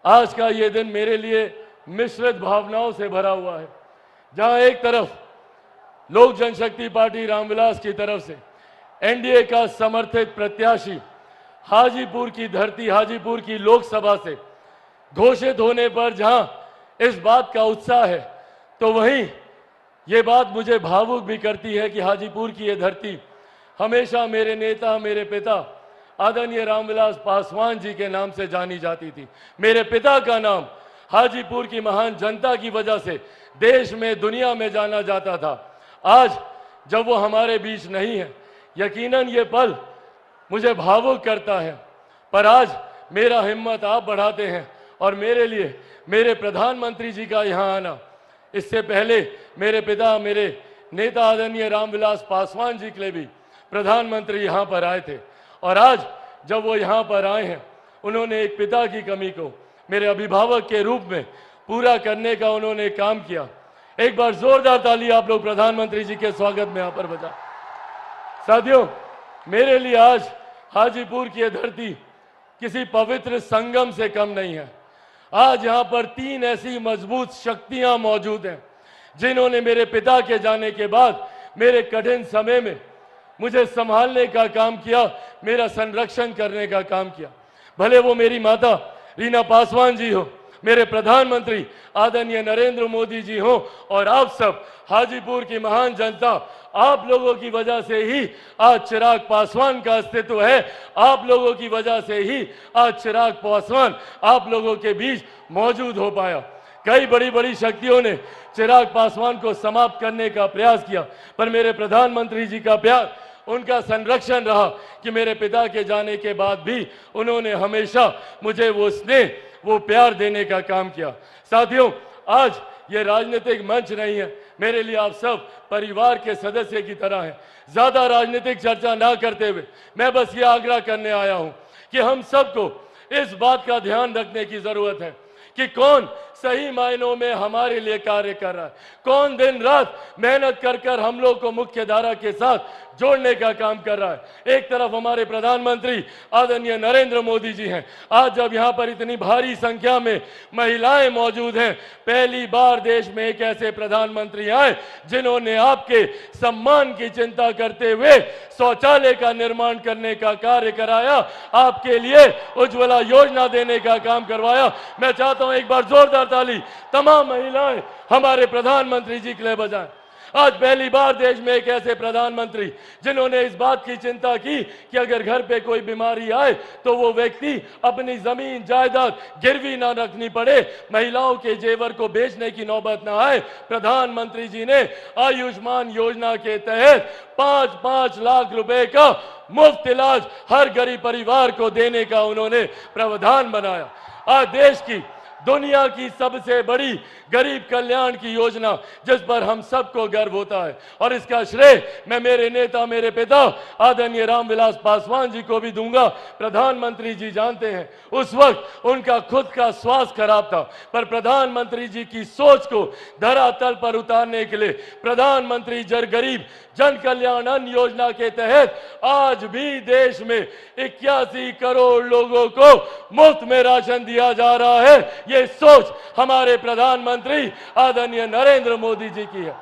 आज का ये दिन मेरे लिए मिश्रित भावनाओं से भरा हुआ है, जहां एक तरफ लोक जनशक्ति पार्टी रामविलास की तरफ से एनडीए का समर्थित प्रत्याशी हाजीपुर की धरती, हाजीपुर की लोकसभा से घोषित होने पर जहां इस बात का उत्साह है, तो वहीं ये बात मुझे भावुक भी करती है कि हाजीपुर की ये धरती हमेशा मेरे नेता, मेरे पिता आदरणीय रामविलास पासवान जी के नाम से जानी जाती थी। मेरे पिता का नाम हाजीपुर की महान जनता की वजह से देश में, दुनिया में जाना जाता था। आज जब वो हमारे बीच नहीं है, यकीनन ये पल मुझे भावुक करता है, पर आज मेरा हिम्मत आप बढ़ाते हैं और मेरे लिए मेरे प्रधानमंत्री जी का यहाँ आना, इससे पहले मेरे पिता, मेरे नेता आदरणीय रामविलास पासवान जी के लिए भी प्रधानमंत्री यहाँ पर आए थे, और आज जब वो यहाँ पर आए हैं, उन्होंने एक पिता की कमी को मेरे अभिभावक के रूप में पूरा करने का उन्होंने काम किया। एक बार जोरदार ताली आप लोग प्रधानमंत्री जी के स्वागत में यहाँ पर बजा। साथियों, मेरे लिए आज हाजीपुर की धरती किसी पवित्र संगम से कम नहीं है। आज यहाँ पर 3 ऐसी मजबूत शक्तियां मौजूद हैं जिन्होंने मेरे पिता के जाने के बाद मेरे कठिन समय में मुझे संभालने का काम किया, मेरा संरक्षण करने का काम किया। भले वो मेरी माता रीना पासवान जी हो, मेरे प्रधानमंत्री आदरणीय नरेंद्र मोदी जी हो, और आप सब हाजीपुर की महान जनता, आप लोगों की वजह से ही आज चिराग पासवान का अस्तित्व है। आप लोगों की वजह से ही आज चिराग पासवान आप लोगों के बीच मौजूद हो पाया। कई बड़ी बड़ी शक्तियों ने चिराग पासवान को समाप्त करने का प्रयास किया, पर मेरे प्रधानमंत्री जी का प्यार, उनका संरक्षण रहा कि मेरे पिता के जाने के बाद भी उन्होंने हमेशा मुझे वो स्नेह, वो प्यार देने का काम किया। साथियों, आज ये राजनीतिक मंच नहीं है, मेरे लिए आप सब परिवार के सदस्य की तरह हैं। ज्यादा राजनीतिक चर्चा ना करते हुए मैं बस ये आग्रह करने आया हूं कि हम सबको इस बात का ध्यान रखने की जरूरत है कि कौन सही मायनों में हमारे लिए कार्य कर रहा है, कौन दिन रात मेहनत कर कर हम लोग को मुख्य धारा के साथ जोड़ने का काम कर रहा है। एक तरफ हमारे प्रधानमंत्री आदरणीय नरेंद्र मोदी जी हैं। आज जब यहाँ पर इतनी भारी संख्या में महिलाएं मौजूद हैं, पहली बार देश में एक ऐसे प्रधानमंत्री आए जिन्होंने आपके सम्मान की चिंता करते हुए शौचालय का निर्माण करने का कार्य कराया, आपके लिए उज्ज्वला योजना देने का काम करवाया। मैं चाहता हूं एक बार जोरदार ताली तमाम महिलाएं हमारे प्रधानमंत्री जी के लिए बजाएं। आज पहली बार देश में एक ऐसे प्रधानमंत्री जिन्होंने इस बात की चिंता की कि अगर घर पे कोई बीमारी आए तो वो व्यक्ति अपनी जमीन जायदाद गिरवी ना रखनी पड़े, महिलाओं के जेवर को बेचने की नौबत ना आए। प्रधानमंत्री जी ने आयुष्मान योजना के तहत 5-5 लाख रुपए का मुफ्त इलाज हर गरीब परिवार को देने का उन्होंने प्रावधान बनाया। आज देश की, दुनिया की सबसे बड़ी गरीब कल्याण की योजना जिस पर हम सबको गर्व होता है, और इसका श्रेय मैं मेरे नेता, मेरे पिता आदरणीय रामविलास पासवान जी को भी दूंगा। प्रधानमंत्री जी जानते हैं, उस वक्त उनका खुद का स्वास्थ्य खराब था, पर प्रधानमंत्री जी की सोच को धरातल पर उतारने के लिए प्रधानमंत्री गरीब जन कल्याण अन्न योजना के तहत आज भी देश में 81 करोड़ लोगों को मुफ्त में राशन दिया जा रहा है। ये सोच हमारे प्रधानमंत्री आदरणीय नरेंद्र मोदी जी की है।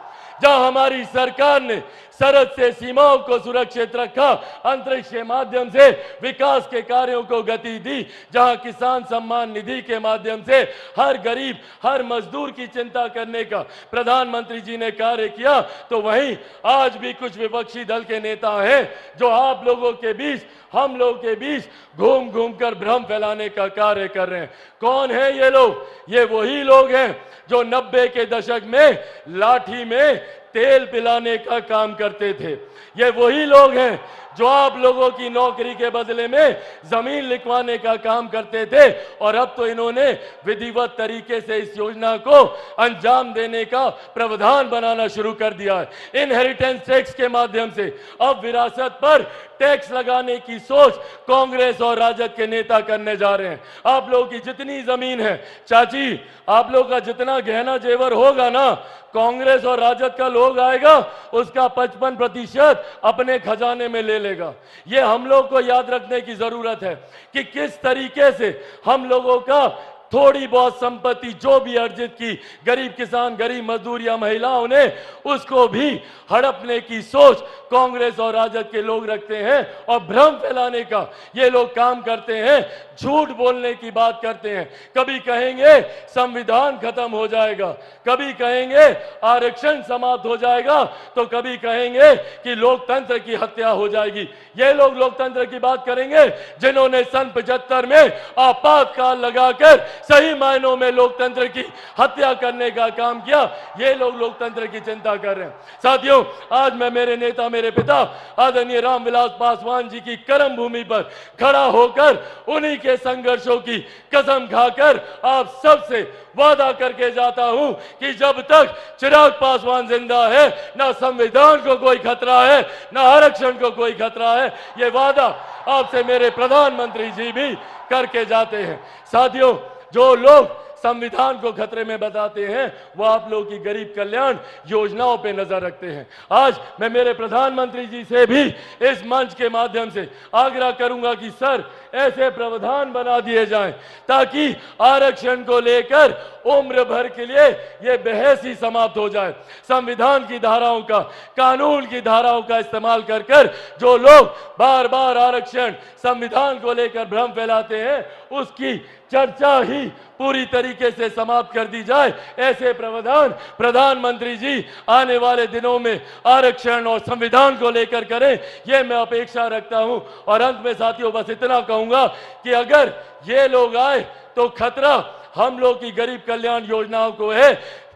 जहां हमारी सरकार ने सरहद से सीमाओं को सुरक्षित रखा, अंतरिक्ष के माध्यम से विकास के कार्यों को गति दी, जहां किसान सम्मान निधि के माध्यम से हर गरीब, हर मजदूर की चिंता करने का प्रधानमंत्री जी ने कार्य किया, तो वहीं आज भी कुछ विपक्षी दल के नेता हैं जो आप लोगों के बीच, हम लोगों के बीच घूम घूम कर भ्रम फैलाने का कार्य कर रहे हैं। कौन है ये लोग? ये वही लोग हैं जो 90 के दशक में लाठी में तेल पिलाने का काम करते थे। ये वही लोग हैं जो आप लोगों की नौकरी के बदले में जमीन लिखवाने का काम करते थे, और अब तो इन्होंने विधिवत तरीके से इस योजना को अंजाम देने का प्रावधान बनाना शुरू कर दिया है। इनहेरिटेंस टैक्स के माध्यम से अब विरासत पर टैक्स लगाने की सोच कांग्रेस और राजद के नेता करने जा रहे हैं। आप लोगों की जितनी जमीन है, चाची, आप लोगों का जितना गहना जेवर होगा ना, कांग्रेस और राजद का लोग आएगा उसका 55% अपने खजाने में ले लेगा। ये हम लोग को याद रखने की जरूरत है कि किस तरीके से हम लोगों का थोड़ी बहुत संपत्ति जो भी अर्जित की गरीब किसान, गरीब मजदूर या महिलाओं ने, उसको भी हड़पने की सोच कांग्रेस और राजद के लोग रखते हैं और भ्रम फैलाने का ये लोग काम करते हैं, झूठ बोलने की बात करते हैं। कभी कहेंगे संविधान खत्म हो जाएगा, कभी कहेंगे आरक्षण समाप्त हो जाएगा, तो कभी कहेंगे कि लोकतंत्र की हत्या हो जाएगी। ये लोग लोकतंत्र की बात करेंगे जिन्होंने सन 75 में आपातकाल लगाकर सही मायनों में लोकतंत्र की हत्या करने का काम किया। ये लोग लोकतंत्र की चिंता कर रहे हैं। साथियों, आज मैं मेरे नेता, मेरे पिता आदरणीय रामविलास पासवान जी की कर्म भूमि पर खड़ा होकर उन्हीं के संघर्षों की कसम खाकर आप सबसे वादा करके जाता हूं कि जब तक चिराग पासवान जिंदा है, ना संविधान को कोई खतरा है, ना आरक्षण को कोई खतरा है। ये वादा आपसे मेरे प्रधानमंत्री जी भी करके जाते हैं। साथियों, जो लोग संविधान को खतरे में बताते हैं, वो आप लोगों की गरीब कल्याण योजनाओं पे नजर रखते हैं। आज मैं मेरे प्रधानमंत्री जी से भी इस मंच के माध्यम से आग्रह करूंगा कि सर, ऐसे प्रावधान बना दिए जाएं ताकि आरक्षण को लेकर उम्र भर के लिए ये बहस ही समाप्त हो जाए। संविधान की धाराओं का, कानून की धाराओं का इस्तेमाल कर कर जो लोग बार बार आरक्षण, संविधान को लेकर भ्रम फैलाते हैं, उसकी चर्चा ही पूरी तरीके से समाप्त कर दी जाए। ऐसे प्रावधान प्रधानमंत्री जी आने वाले दिनों में आरक्षण और संविधान को लेकर करें, यह मैं अपेक्षा रखता हूं। और अंत में साथियों, बस इतना कहूंगा कि अगर ये लोग आए तो खतरा हम लोग की गरीब कल्याण योजनाओं को है।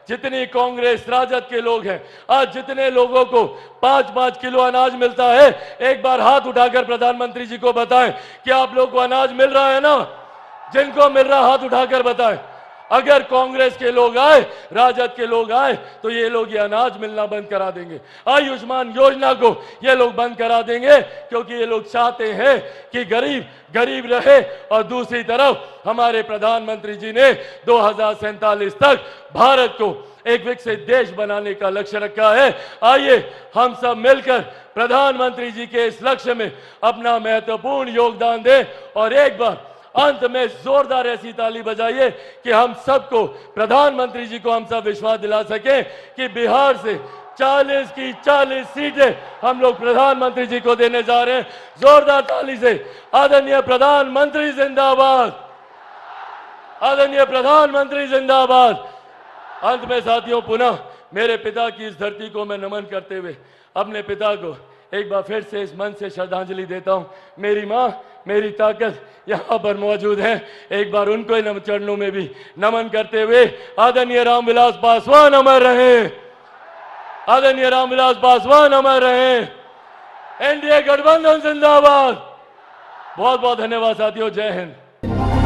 जितनी कांग्रेस राजद के लोग हैं, आज जितने लोगों को 5-5 किलो अनाज मिलता है, एक बार हाथ उठाकर प्रधानमंत्री जी को बताएं कि आप लोग को अनाज मिल रहा है ना? जिनको मिल रहा हाथ उठाकर बताएं। अगर कांग्रेस के लोग आए, राजद के लोग आए, तो ये लोग ये अनाज मिलना बंद करा देंगे। आयुष्मान योजना को ये लोग बंद करा देंगे, क्योंकि ये लोग चाहते हैं कि गरीब गरीब रहे। और दूसरी तरफ हमारे प्रधानमंत्री जी ने 2047 तक भारत को एक विकसित देश बनाने का लक्ष्य रखा है। आइए हम सब मिलकर प्रधानमंत्री जी के इस लक्ष्य में अपना महत्वपूर्ण योगदान दें। और एक बार अंत में जोरदार ऐसी ताली बजाइए कि हम सबको, प्रधानमंत्री जी को हम सब विश्वास दिला सकें कि बिहार से 40 की 40 सीटें हम लोग प्रधानमंत्री जी को देने जा रहे हैं। जोरदार ताली से आदरणीय प्रधानमंत्री जिंदाबाद, आदरणीय प्रधानमंत्री जिंदाबाद। अंत में साथियों, पुनः मेरे पिता की इस धरती को मैं नमन करते हुए अपने पिता को एक बार फिर से इस मंच से श्रद्धांजलि देता हूं। मेरी मां, मेरी ताकत यहां पर मौजूद है। एक बार उनको इन चरणों में भी नमन करते हुए आदरणीय रामविलास पासवान अमर रहे, आदरणीय रामविलास पासवान अमर रहे। एनडीए गठबंधन जिंदाबाद। बहुत बहुत धन्यवाद साथियों। जय हिंद।